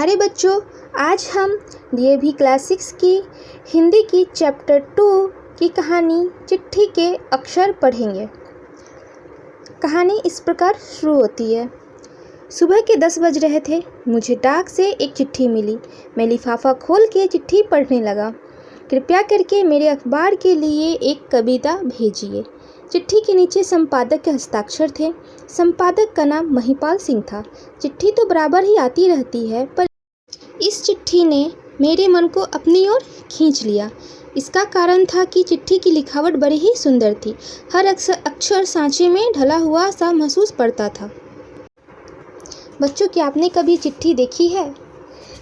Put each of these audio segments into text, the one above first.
प्यारे बच्चों, आज हम डीएवी क्लास 6 की हिंदी की चैप्टर 2 की कहानी चिट्ठी के अक्षर पढ़ेंगे। कहानी इस प्रकार शुरू होती है। सुबह के 10 बज रहे थे। मुझे डाक से एक चिट्ठी मिली। मैं लिफाफा खोल के चिट्ठी पढ़ने लगा। कृपया करके मेरे अखबार के लिए एक कविता भेजिए। चिट्ठी के नीचे संपादक के हस्ताक्षर थे। संपादक का नाम महिपाल सिंह था। चिट्ठी तो बराबर ही आती रहती है, पर इस चिट्ठी ने मेरे मन को अपनी ओर खींच लिया। इसका कारण था कि चिट्ठी की लिखावट बड़ी ही सुंदर थी। हर अक्षर सांचे में ढला हुआ सा महसूस पड़ता था। बच्चों, क्या आपने कभी चिट्ठी देखी है?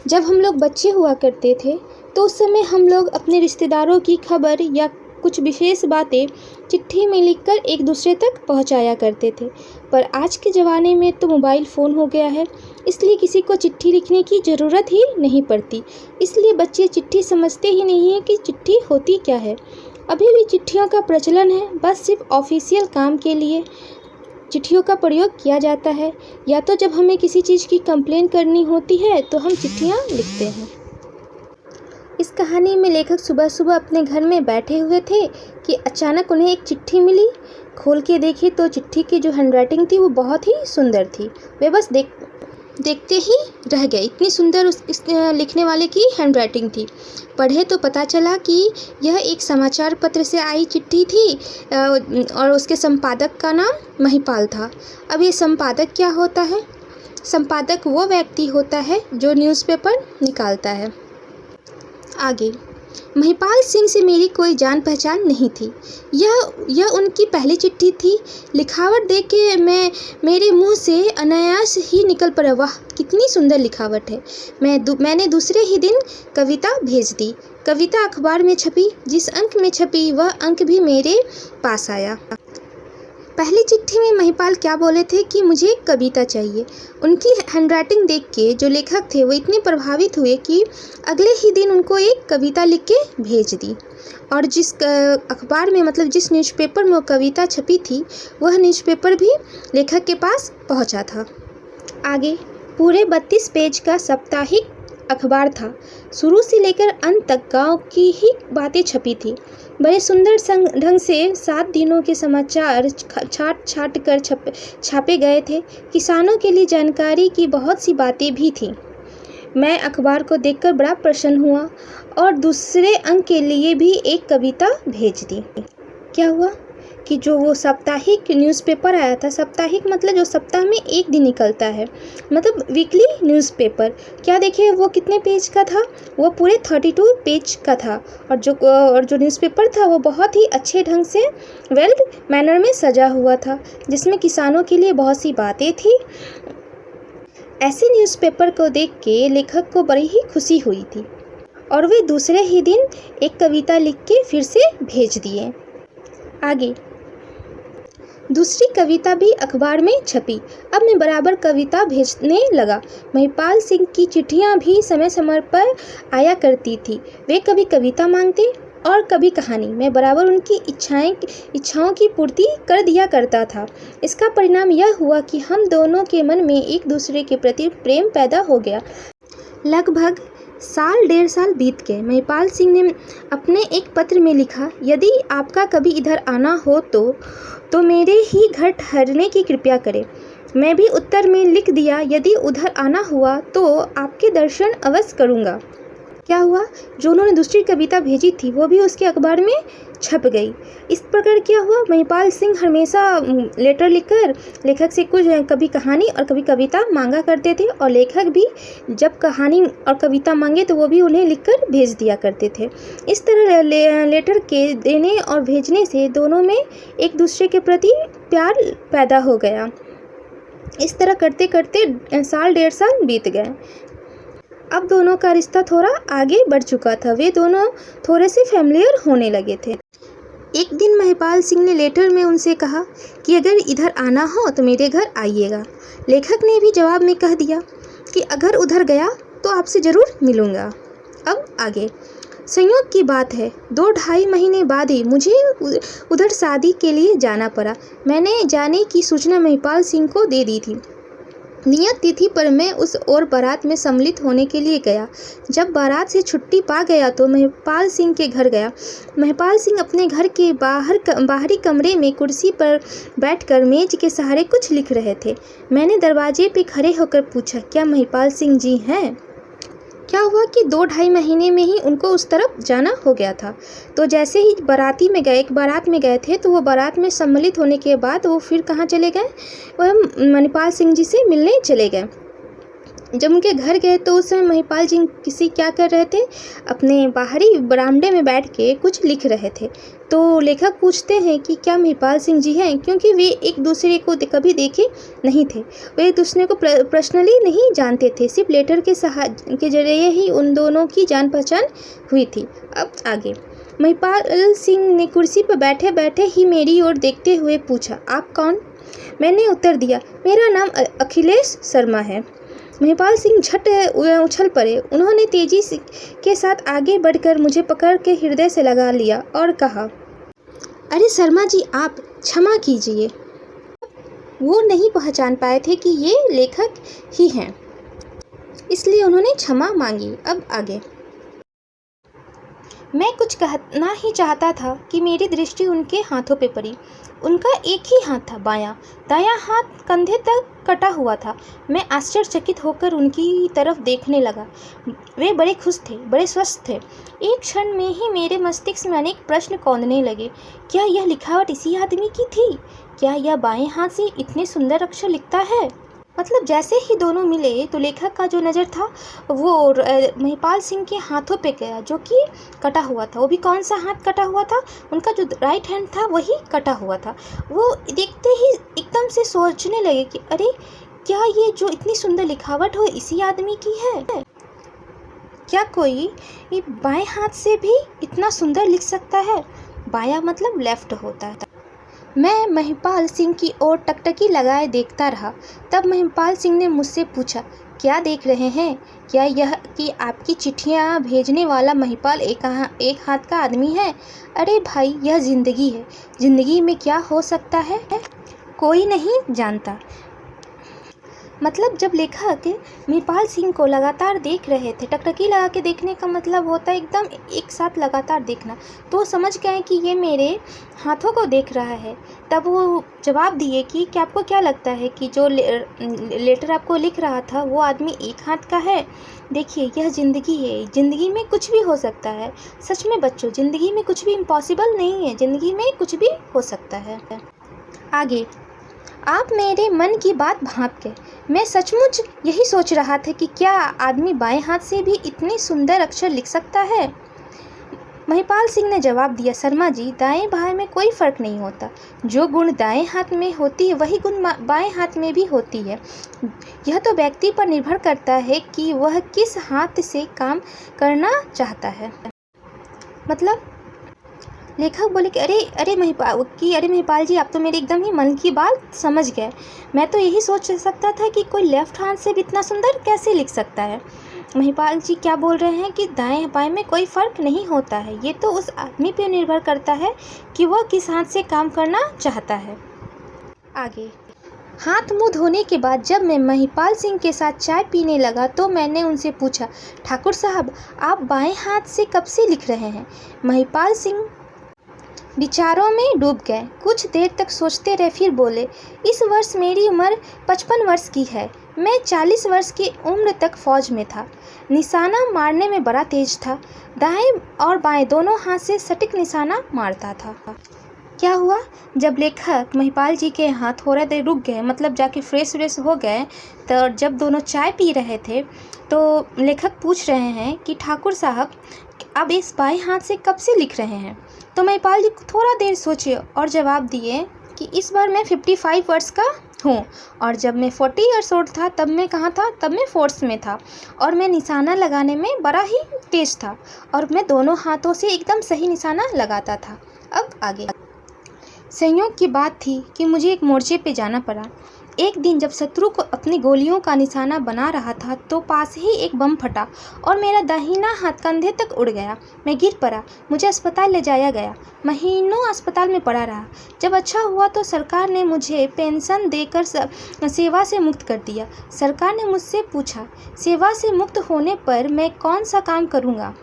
जब हम लोग बच्चे हुआ करते थे तो उस समय हम लोग अपने रिश्तेदारों की खबर या कुछ विशेष बातें चिट्ठी में लिखकर एक दूसरे तक पहुंचाया करते थे। पर आज के ज़माने में तो मोबाइल फ़ोन हो गया है, इसलिए किसी को चिट्ठी लिखने की ज़रूरत ही नहीं पड़ती। इसलिए बच्चे चिट्ठी समझते ही नहीं हैं कि चिट्ठी होती क्या है। अभी भी चिट्ठियों का प्रचलन है, बस सिर्फ ऑफिशियल काम के लिए चिट्ठियों का प्रयोग किया जाता है, या तो जब हमें किसी चीज़ की कंप्लेन करनी होती है तो हम चिट्ठियाँ लिखते हैं। इस कहानी में लेखक सुबह सुबह अपने घर में बैठे हुए थे कि अचानक उन्हें एक चिट्ठी मिली। खोल के देखे तो चिट्ठी की जो हैंडराइटिंग थी वो बहुत ही सुंदर थी। वे बस देखते ही रह गए, इतनी सुंदर इस लिखने वाले की हैंडराइटिंग थी। पढ़े तो पता चला कि यह एक समाचार पत्र से आई चिट्ठी थी और उसके संपादक का नाम महिपाल था। अब ये संपादक क्या होता है? संपादक वो व्यक्ति होता है जो न्यूज़पेपर निकालता है। आगे, महिपाल सिंह से मेरी कोई जान पहचान नहीं थी। यह उनकी पहली चिट्ठी थी। लिखावट देख के मेरे मुंह से अनायास ही निकल पड़ा, वाह कितनी सुंदर लिखावट है। मैंने दूसरे ही दिन कविता भेज दी। कविता अखबार में छपी। जिस अंक में छपी वह अंक भी मेरे पास आया। पहली चिट्ठी में महिपाल क्या बोले थे कि मुझे एक कविता चाहिए। उनकी हैंडराइटिंग देख के जो लेखक थे वो इतने प्रभावित हुए कि अगले ही दिन उनको एक कविता लिख के भेज दी। और जिस अखबार में, मतलब जिस न्यूज़पेपर में वो कविता छपी थी, वह न्यूज़पेपर भी लेखक के पास पहुंचा था। आगे, पूरे 32 पेज का साप्ताहिक अखबार था। शुरू से लेकर अंत तक गांव की ही बातें छपी थी। बड़े सुंदर ढंग से 7 दिनों के समाचार छाट कर छापे गए थे। किसानों के लिए जानकारी की बहुत सी बातें भी थीं। मैं अखबार को देखकर बड़ा प्रसन्न हुआ और दूसरे अंक के लिए भी एक कविता भेज दी। क्या हुआ कि जो वो साप्ताहिक न्यूज़पेपर आया था, साप्ताहिक मतलब जो सप्ताह में एक दिन निकलता है, मतलब वीकली न्यूज़पेपर, क्या देखे वो कितने पेज का था? वो पूरे 32 पेज का था। और जो न्यूज़पेपर था वो बहुत ही अच्छे ढंग से वेल मैनर में सजा हुआ था, जिसमें किसानों के लिए बहुत सी बातें थी। ऐसे न्यूज़पेपर को देख के लेखक को बड़ी ही खुशी हुई थी और वे दूसरे ही दिन एक कविता लिख के फिर से भेज दिए। आगे, दूसरी कविता भी अखबार में छपी। अब मैं बराबर कविता भेजने लगा। महिपाल सिंह की चिट्ठियाँ भी समय समय पर आया करती थी। वे कभी कविता मांगते और कभी कहानी। मैं बराबर उनकी इच्छाओं की पूर्ति कर दिया करता था। इसका परिणाम यह हुआ कि हम दोनों के मन में एक दूसरे के प्रति प्रेम पैदा हो गया। लगभग 1.5 साल बीत गए। महिपाल सिंह ने अपने एक पत्र में लिखा, यदि आपका कभी इधर आना हो तो मेरे ही घर ठहरने की कृपया करें। मैं भी उत्तर में लिख दिया, यदि उधर आना हुआ तो आपके दर्शन अवश्य करूँगा। क्या हुआ? जो उन्होंने दूसरी कविता भेजी थी वो भी उसके अखबार में छप गई। इस प्रकार क्या हुआ, महिपाल सिंह हमेशा लेटर लिखकर लेखक से कुछ कभी कहानी और कभी कविता मांगा करते थे, और लेखक भी जब कहानी और कविता मांगे तो वो भी उन्हें लिखकर भेज दिया करते थे। इस तरह लेटर के देने और भेजने से दोनों में एक दूसरे के प्रति प्यार पैदा हो गया। इस तरह करते करते 1.5 साल बीत गए। अब दोनों का रिश्ता थोड़ा आगे बढ़ चुका था। वे दोनों थोड़े से फैमिलियर होने लगे थे। एक दिन महिपाल सिंह ने लेटर में उनसे कहा कि अगर इधर आना हो तो मेरे घर आइएगा। लेखक ने भी जवाब में कह दिया कि अगर उधर गया तो आपसे ज़रूर मिलूँगा। अब आगे, संयोग की बात है 2-2.5 महीने बाद ही मुझे उधर शादी के लिए जाना पड़ा। मैंने जाने की सूचना महिपाल सिंह को दे दी थी। नियत तिथि पर मैं उस और बारात में सम्मिलित होने के लिए गया। जब बारात से छुट्टी पा गया तो महिपाल सिंह के घर गया। महिपाल सिंह अपने घर के बाहरी कमरे में कुर्सी पर बैठकर मेज के सहारे कुछ लिख रहे थे। मैंने दरवाजे पे खड़े होकर पूछा, क्या महिपाल सिंह जी हैं? क्या हुआ कि 2-2.5 महीने में ही उनको उस तरफ जाना हो गया था। तो जैसे ही बारात में गए थे तो वो बारात में सम्मिलित होने के बाद वो फिर कहाँ चले गए? वह महिपाल सिंह जी से मिलने चले गए। जब उनके घर गए तो उस समय महिपाल जी क्या कर रहे थे? अपने बाहरी बरामदे में बैठ के कुछ लिख रहे थे। तो लेखक पूछते हैं कि क्या महिपाल सिंह जी हैं, क्योंकि वे एक दूसरे को कभी देखे नहीं थे। वे एक दूसरे को पर्सनली नहीं जानते थे, सिर्फ लेटर के जरिए ही उन दोनों की जान पहचान हुई थी। अब आगे महिपाल सिंह ने कुर्सी पर बैठे बैठे ही मेरी ओर देखते हुए पूछा, आप कौन? मैंने उत्तर दिया, मेरा नाम अखिलेश शर्मा है। महिपाल सिंह झट उछल पड़े। उन्होंने तेजी के साथ आगे बढ़कर मुझे पकड़ के हृदय से लगा लिया और कहा, अरे शर्मा जी, आप क्षमा कीजिए। वो नहीं पहचान पाए थे कि ये लेखक ही हैं, इसलिए उन्होंने क्षमा मांगी। अब आगे मैं कुछ कहना ही चाहता था कि मेरी दृष्टि उनके हाथों पे पड़ी। उनका एक ही हाथ था, बायां। दायां हाथ कंधे तक कटा हुआ था। मैं आश्चर्यचकित होकर उनकी तरफ देखने लगा। वे बड़े खुश थे, बड़े स्वस्थ थे। एक क्षण में ही मेरे मस्तिष्क में अनेक प्रश्न कौंधने लगे। क्या यह लिखावट इसी आदमी की थी? क्या यह बाएं हाथ से इतने सुंदर अक्षर लिखता है? मतलब जैसे ही दोनों मिले तो लेखक का जो नज़र था वो महिपाल सिंह के हाथों पे गया, जो कि कटा हुआ था। वो भी कौन सा हाथ कटा हुआ था? उनका जो राइट हैंड था वही कटा हुआ था। वो देखते ही एकदम से सोचने लगे कि अरे, क्या ये जो इतनी सुंदर लिखावट हो इसी आदमी की है? क्या कोई बाएं हाथ से भी इतना सुंदर लिख सकता है? बायां मतलब लेफ्ट होता है। मैं महिपाल सिंह की ओर टकटकी लगाए देखता रहा। तब महिपाल सिंह ने मुझसे पूछा, क्या देख रहे हैं? क्या यह कि आपकी चिट्ठियाँ भेजने वाला महिपाल एक हाथ का आदमी है? अरे भाई, यह ज़िंदगी है। ज़िंदगी में क्या हो सकता है कोई नहीं जानता। मतलब जब लेखक महिपाल सिंह को लगातार देख रहे थे, टकटकी लगा के देखने का मतलब होता है एकदम एक साथ लगातार देखना, तो समझ गए कि ये मेरे हाथों को देख रहा है। तब वो जवाब दिए कि क्या आपको क्या लगता है कि जो लेटर आपको लिख रहा था वो आदमी एक हाथ का है? देखिए, यह ज़िंदगी है। ज़िंदगी में कुछ भी हो सकता है। सच में बच्चों, ज़िंदगी में कुछ भी इम्पॉसिबल नहीं है। ज़िंदगी में कुछ भी हो सकता है। आगे, आप मेरे मन की बात भांप गए। मैं सचमुच यही सोच रहा था कि क्या आदमी बाएं हाथ से भी इतने सुंदर अक्षर लिख सकता है? महिपाल सिंह ने जवाब दिया, शर्मा जी, दाएं बाएं में कोई फ़र्क नहीं होता। जो गुण दाएं हाथ में होती है वही गुण बाएं हाथ में भी होती है। यह तो व्यक्ति पर निर्भर करता है कि वह किस हाथ से काम करना चाहता है। मतलब लेखक बोले कि अरे महिपाल जी, आप तो मेरे एकदम ही मन की बात समझ गए। मैं तो यही सोच सकता था कि कोई लेफ्ट हाथ से भी इतना सुंदर कैसे लिख सकता है। महिपाल जी क्या बोल रहे हैं कि दाएं बाएं में कोई फ़र्क नहीं होता है। ये तो उस आदमी पर निर्भर करता है कि वह किस हाथ से काम करना चाहता है। आगे, हाथ मुँह धोने के बाद जब मैं महिपाल सिंह के साथ चाय पीने लगा तो मैंने उनसे पूछा, ठाकुर साहब, आप बाएं हाथ से कब से लिख रहे हैं? महिपाल सिंह विचारों में डूब गए। कुछ देर तक सोचते रहे, फिर बोले, इस वर्ष मेरी उम्र 55 वर्ष की है। मैं 40 वर्ष की उम्र तक फौज में था। निशाना मारने में बड़ा तेज था। दाएं और बाएं दोनों हाथ से सटीक निशाना मारता था। क्या हुआ? जब लेखक महिपाल जी के हाथ हो रहे थे रुक गए, मतलब जाके फ्रेश हो गए, तो जब दोनों चाय पी रहे थे तो लेखक पूछ रहे हैं कि ठाकुर साहब, अब इस बाएं हाथ से कब से लिख रहे हैं? तो महिपाल जी थोड़ा देर सोचे और जवाब दिए कि इस बार मैं 55 वर्ष का हूँ, और जब मैं 40 ईयर्स ओल्ड था तब मैं कहाँ था? तब मैं फोर्स में था, और मैं निशाना लगाने में बड़ा ही तेज था, और मैं दोनों हाथों से एकदम सही निशाना लगाता था। अब आगे, संयोग की बात थी कि मुझे एक मोर्चे पे जाना पड़ा। एक दिन जब शत्रु को अपनी गोलियों का निशाना बना रहा था तो पास ही एक बम फटा और मेरा दाहिना हाथ कंधे तक उड़ गया। मैं गिर पड़ा। मुझे अस्पताल ले जाया गया। महीनों अस्पताल में पड़ा रहा। जब अच्छा हुआ तो सरकार ने मुझे पेंशन देकर सेवा से मुक्त कर दिया। सरकार ने मुझसे पूछा, सेवा से मुक्त होने पर मैं कौन सा काम करूँगा?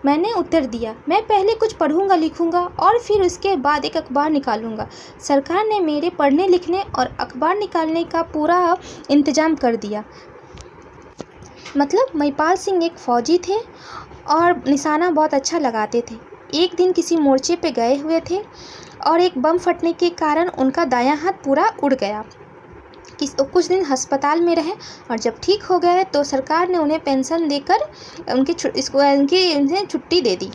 मैंने उत्तर दिया, मैं पहले कुछ पढ़ूंगा लिखूंगा और फिर उसके बाद एक अखबार निकालूंगा। सरकार ने मेरे पढ़ने लिखने और अखबार निकालने का पूरा इंतजाम कर दिया। मतलब महिपाल सिंह एक फ़ौजी थे और निशाना बहुत अच्छा लगाते थे। एक दिन किसी मोर्चे पे गए हुए थे और एक बम फटने के कारण उनका दायां हाथ पूरा उड़ गया। कुछ दिन अस्पताल में रहे और जब ठीक हो गए तो सरकार ने उन्हें पेंशन देकर उन्हें छुट्टी दे दी,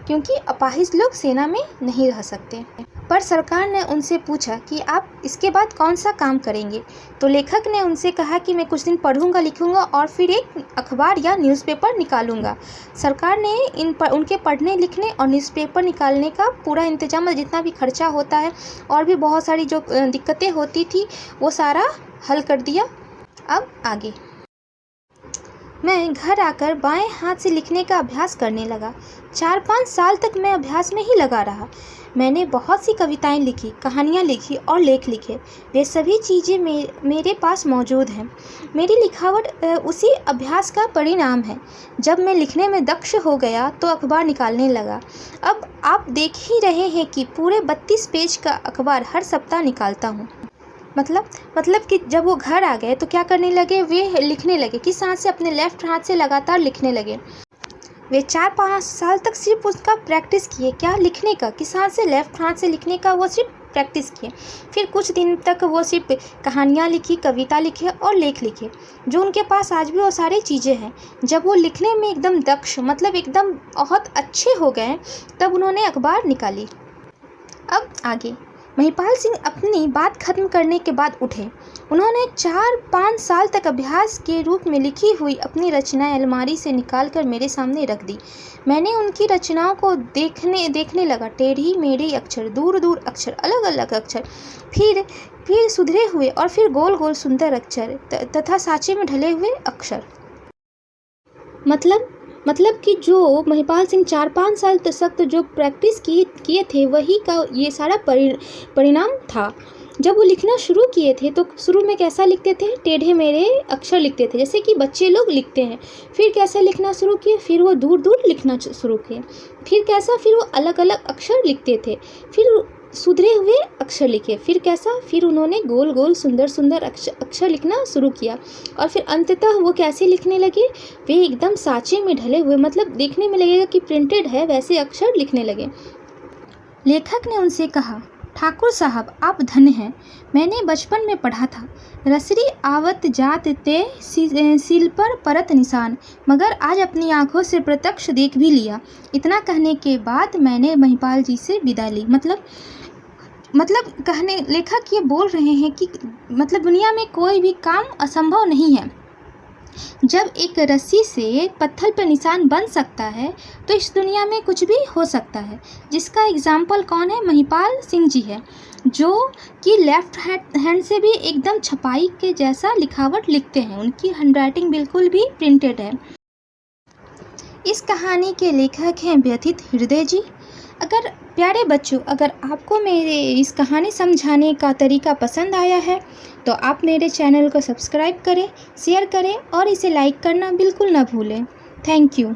क्योंकि अपाहिज लोग सेना में नहीं रह सकते। पर सरकार ने उनसे पूछा कि आप इसके बाद कौन सा काम करेंगे? तो लेखक ने उनसे कहा कि मैं कुछ दिन पढ़ूंगा लिखूंगा और फिर एक अखबार या न्यूज़पेपर निकालूंगा। सरकार ने उनके पढ़ने लिखने और न्यूज़पेपर निकालने का पूरा इंतजाम, जितना भी खर्चा होता है और भी बहुत सारी जो दिक्कतें होती थी वो सारा हल कर दिया। अब आगे मैं घर आकर बाएं हाथ से लिखने का अभ्यास करने लगा। 4-5 साल तक मैं अभ्यास में ही लगा रहा। मैंने बहुत सी कविताएं लिखी, कहानियां लिखी और लेख लिखे। वे सभी चीज़ें मेरे पास मौजूद हैं। मेरी लिखावट उसी अभ्यास का परिणाम है। जब मैं लिखने में दक्ष हो गया तो अखबार निकालने लगा। अब आप देख ही रहे हैं कि पूरे 32 पेज का अखबार हर सप्ताह निकालता हूँ। मतलब कि जब वो घर आ गए तो क्या करने लगे, वे लिखने लगे किस हाथ से, अपने लेफ्ट हाथ से लगातार लिखने लगे। वे 4-5 साल तक सिर्फ उसका प्रैक्टिस किए, क्या लिखने का, किस हाथ से, लेफ्ट हाथ से लिखने का वो सिर्फ प्रैक्टिस किए। फिर कुछ दिन तक वो सिर्फ कहानियाँ लिखी, कविता लिखे और लेख लिखे, जो उनके पास आज भी वो सारी चीज़ें हैं। जब वो लिखने में एकदम दक्ष, मतलब एकदम बहुत अच्छे हो गए, तब उन्होंने अखबार निकाली। अब आगे महिपाल सिंह अपनी बात खत्म करने के बाद उठे। उन्होंने 4-5 साल तक अभ्यास के रूप में लिखी हुई अपनी रचनाएं अलमारी से निकालकर मेरे सामने रख दी। मैंने उनकी रचनाओं को देखने लगा। टेढ़ी मेढ़ी अक्षर, दूर दूर अक्षर, अलग अलग अक्षर, फिर सुधरे हुए और फिर गोल गोल सुंदर अक्षर तथा साँचे में ढले हुए अक्षर। मतलब कि जो महिपाल सिंह 4-5 साल तक जो प्रैक्टिस किए थे वही का ये सारा परिणाम था। जब वो लिखना शुरू किए थे तो शुरू में कैसा लिखते थे, टेढ़े मेढ़े अक्षर लिखते थे, जैसे कि बच्चे लोग लिखते हैं। फिर कैसा लिखना शुरू किए, फिर वो दूर दूर लिखना शुरू किए। फिर कैसा, फिर वो अलग अलग अक्षर लिखते थे। फिर सुधरे हुए अक्षर लिखे। फिर कैसा, फिर उन्होंने गोल गोल सुंदर सुंदर अक्षर लिखना शुरू किया। और फिर अंततः वो कैसे लिखने लगे, वे एकदम साँचे में ढले हुए, मतलब देखने में लगेगा कि प्रिंटेड है, वैसे अक्षर लिखने लगे। लेखक ने उनसे कहा, ठाकुर साहब आप धन्य हैं। मैंने बचपन में पढ़ा था, रसरी आवत जात ते सिल पर परत निशान, मगर आज अपनी आंखों से प्रत्यक्ष देख भी लिया। इतना कहने के बाद मैंने महिपाल जी से विदा ली। लेखक ये बोल रहे हैं कि मतलब दुनिया में कोई भी काम असंभव नहीं है। जब एक रस्सी से पत्थर पर निशान बन सकता है तो इस दुनिया में कुछ भी हो सकता है। जिसका एग्जाम्पल कौन है, महिपाल सिंह जी है, जो कि लेफ्ट हैंड से भी एकदम छपाई के जैसा लिखावट लिखते हैं। उनकी हैंडराइटिंग बिल्कुल भी प्रिंटेड है। इस कहानी के लेखक हैं व्यथित हृदय जी। अगर प्यारे बच्चों, अगर आपको मेरे इस कहानी समझाने का तरीका पसंद आया है तो आप मेरे चैनल को सब्सक्राइब करें, शेयर करें और इसे लाइक करना बिल्कुल ना भूलें। Thank you.